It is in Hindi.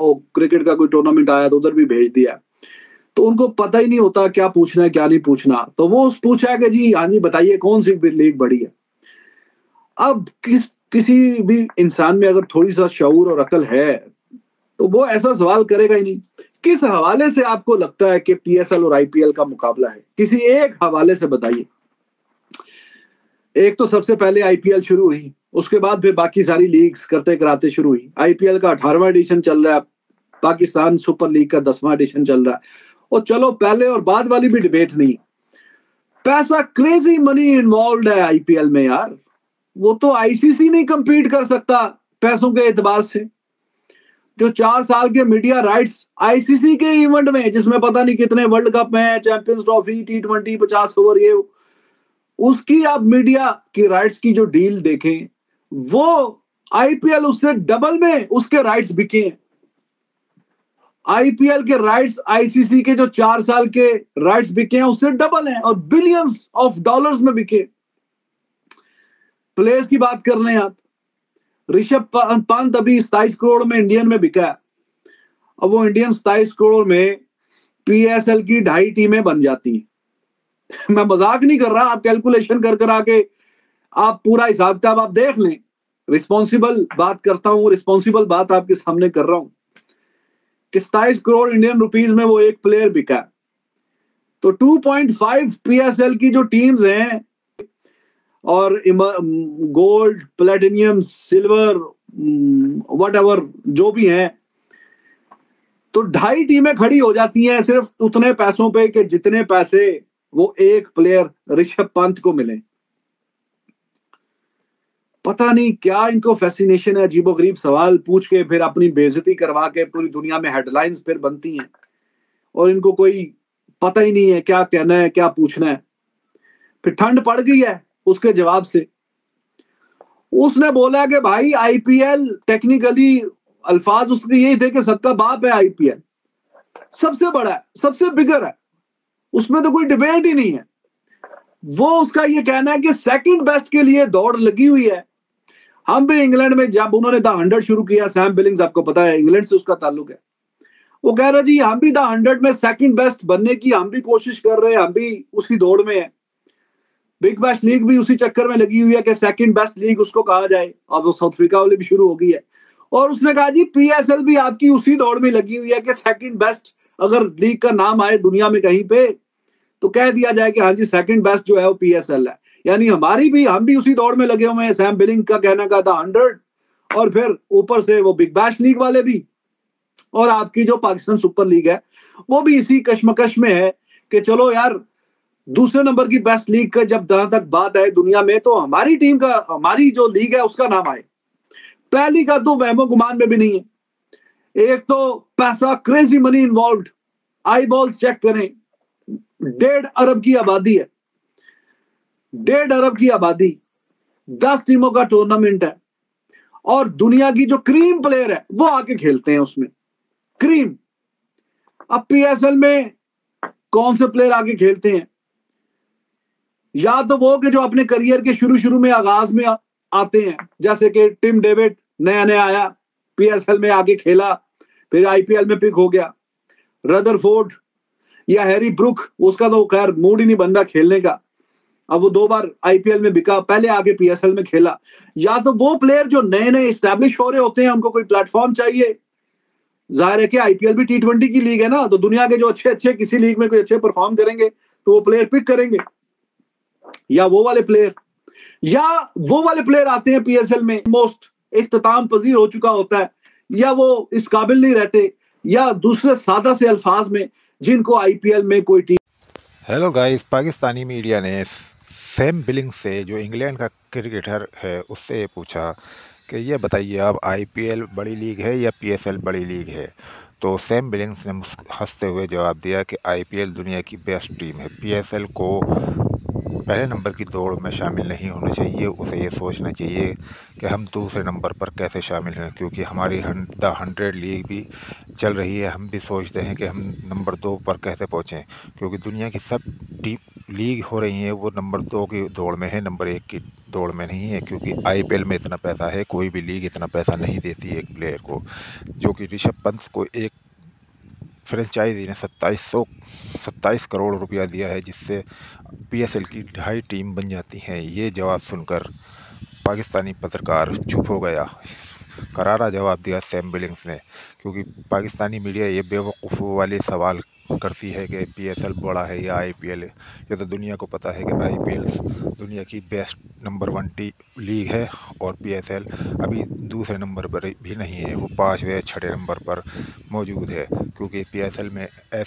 वो क्रिकेट का कोई टूर्नामेंट आया तो उधर भी भेज दिया। तो उनको पता ही नहीं होता क्या पूछना है, क्या नहीं पूछना। तो वो पूछा है कि जी हाँ जी बताइए कौन सी लीग बड़ी है। अब किसी भी इंसान में अगर थोड़ी-सा शऊर और अकल है, तो वो ऐसा सवाल करेगा ही नहीं। किस हवाले से आपको लगता है कि पीएसएल और आईपीएल का मुकाबला है? किसी एक हवाले से बताइए। एक तो सबसे पहले आईपीएल शुरू हुई, उसके बाद फिर बाकी सारी लीग्स करते-कराते शुरू हुई। आईपीएल का 18वां एडिशन चल रहा है, पाकिस्तान सुपर लीग का 10वां एडिशन चल रहा है। और चलो पहले और बाद वाली भी डिबेट नहीं। पैसा क्रेज़ी मनी इन्वॉल्व्ड है आईपीएल में यार। वो तो आईसीसी नहीं कम्पीट कर सकता पैसों के एतबार से। जो 4 साल के मीडिया राइट्स आईसीसी के इवेंट में, जिसमें पता नहीं कितने वर्ल्ड कप हैं, चैंपियंस ट्रॉफी, टी20, 50 ओवर, ये उसकी आप मीडिया की राइट्स की जो डील देखें, वो आईपीएल उससे डबल में उसके राइट्स बिके हैं। आईपीएल के राइट्स आईसीसी के जो 4 साल के राइट्स बिके हैं उससे डबल हैं और बिलियंस ऑफ डॉलर्स में बिके। प्लेयर्स की बात कर रहे हैं आप, ऋषभ पंत अभी 27 करोड़ में इंडियन में बिका है। अब वो इंडियन 27 करोड़ में पीएसएल की 2.5 टीमें बन जाती हैं। मैं मजाक नहीं कर रहा, आप कैलकुलेशन कर आके आप पूरा हिसाब किताब आप देख लें। रिस्पॉन्सिबल बात करता हूं, रिस्पॉन्सिबल बात आपके सामने कर रहा हूं कि 27 करोड़ इंडियन रुपीस में वो एक प्लेयर बिका है। तो 2.5 पीएसएल की जो टीम्स हैं और गोल्ड, प्लेटिनियम, सिल्वर, व्हाटएवर जो भी हैं, तो 2.5 टीमें खड़ी हो जाती हैं सिर्फ उतने पैसों पे कि जितने पैसे वो एक प्लेयर ऋषभ पंत को मिले। पता नहीं क्या इनको फैसिनेशन है, अजीबोगरीब सवाल पूछ के फिर अपनी बेइज्जती करवा के पूरी दुनिया में हेडलाइंस फिर बनती हैं और इनको कोई पता ही नहीं है क्या कहना है, क्या पूछना है। फिर ठंड पड़ गई है उसके जवाब से। उसने बोला कि भाई आईपीएल टेक्निकली अल्फाज उसके यही थे कि सबका बाप है, आईपीएल सबसे बड़ा है, सबसे बिगर है, उसमें तो कोई डिबेट ही नहीं है। वो उसका ये कहना है कि सेकंड बेस्ट के लिए दौड़ लगी हुई है। हम भी इंग्लैंड में जब उन्होंने द 100 शुरू किया, सैम बिलिंग्स आपको पता है इंग्लैंड से उसका ताल्लुक है, वो कह रहा जी हम भी द 100 में सेकंड बेस्ट बनने की हम भी कोशिश कर रहे हैं, हम भी उसी दौड़ में है। बिग बैश लीग भी उसी चक्कर में लगी हुई है कि सेकंड बेस्ट लीग उसको कहा जाए। अब वो साउथ अफ्रीका वाली भी शुरू हो गई है। और उसने कहा जी पीएसएल भी आपकी उसी दौड़ में लगी हुई है कि सेकंड बेस्ट अगर लीग का नाम आए दुनिया में कहीं पे तो कह दिया जाए कि हाँ जी सेकंड बेस्ट जो है वो पीएसएल है। यानी हम भी उसी दौड़ में लगे हुए हैं। सैम बिलिंग का कहना का था 100 और फिर ऊपर से वो बिग बैश लीग वाले भी और आपकी जो पाकिस्तान सुपर लीग है वो भी इसी कश्मकश में है कि चलो यार दूसरे नंबर की बेस्ट लीग का जब जहां तक बात है दुनिया में तो हमारी टीम का, हमारी जो लीग है उसका नाम आए। पहली का तो वहमो गुमान में भी नहीं है। एक तो पैसा crazy money involved, eyeballs check करें, 1.5 अरब की आबादी है, 1.5 अरब की आबादी, 10 टीमों का टूर्नामेंट है और दुनिया की जो क्रीम प्लेयर है वो आके खेलते हैं उसमें, क्रीम। अब पीएसएल में कौन से प्लेयर आके खेलते हैं? या तो वो कि जो अपने करियर के शुरू में आगाज में आते हैं, जैसे कि टिम डेविड नया नया आया, पीएसएल में आके खेला, फिर आईपीएल में पिक हो गया। रदरफोर्ड या हैरी ब्रुक, उसका तो खैर मूड ही नहीं बन रहा खेलने का, अब वो 2 बार आईपीएल में बिका, पहले आके पीएसएल में खेला। या तो वो प्लेयर जो नए नए स्टैब्लिश हो रहे होते हैं, उनको कोई प्लेटफॉर्म चाहिए। जाहिर है कि आईपीएल भी टी20 की लीग है ना, तो दुनिया के जो अच्छे अच्छे किसी लीग में कोई अच्छे परफॉर्म करेंगे तो वो प्लेयर पिक करेंगे। या वो वाले प्लेयर आते हैं पीएसएल में मोस्ट इख्तिताम पजीर हो चुका होता है, या वो इस काबिल नहीं रहते, या दूसरे सादा से अल्फाज में जिनको आईपीएल में कोई team. Hello guys, Pakistani media ने सैम बिलिंग्स से, जो इंग्लैंड का क्रिकेटर है, उससे पूछा कि ये बताइए अब आईपीएल बड़ी लीग है या पीएसएल बड़ी लीग है। तो सैम बिलिंग्स ने हंसते हुए जवाब दिया कि आईपीएल दुनिया की बेस्ट टीम है, पीएसएल को पहले नंबर की दौड़ में शामिल नहीं होना चाहिए। उसे ये सोचना चाहिए कि हम दूसरे नंबर पर कैसे शामिल हैं, क्योंकि हमारी द 100 लीग भी चल रही है। हम भी सोचते हैं कि हम नंबर 2 पर कैसे पहुँचें, क्योंकि दुनिया की सब टीम लीग हो रही है वो नंबर 2 की दौड़ में है, नंबर 1 की दौड़ में नहीं है, क्योंकि आईपीएल में इतना पैसा है, कोई भी लीग इतना पैसा नहीं देती एक प्लेयर को। जो कि ऋषभ पंत को एक फ्रेंचाइजी ने 27 करोड़ रुपया दिया है, जिससे पीएसएल की 2.5 टीम बन जाती हैं। ये जवाब सुनकर पाकिस्तानी पत्रकार चुप हो गया। करारा जवाब दिया सैम बिलिंग्स ने, क्योंकि पाकिस्तानी मीडिया ये बेवकूफ़ों वाले सवाल करती है कि पीएसएल बड़ा है या आईपीएल। ये तो दुनिया को पता है कि आईपीएल दुनिया की बेस्ट नंबर 1 लीग है, और पीएसएल अभी दूसरे नंबर पर भी नहीं है, वो 5वें या 6ठे नंबर पर मौजूद है, क्योंकि पीएसएल में ऐसे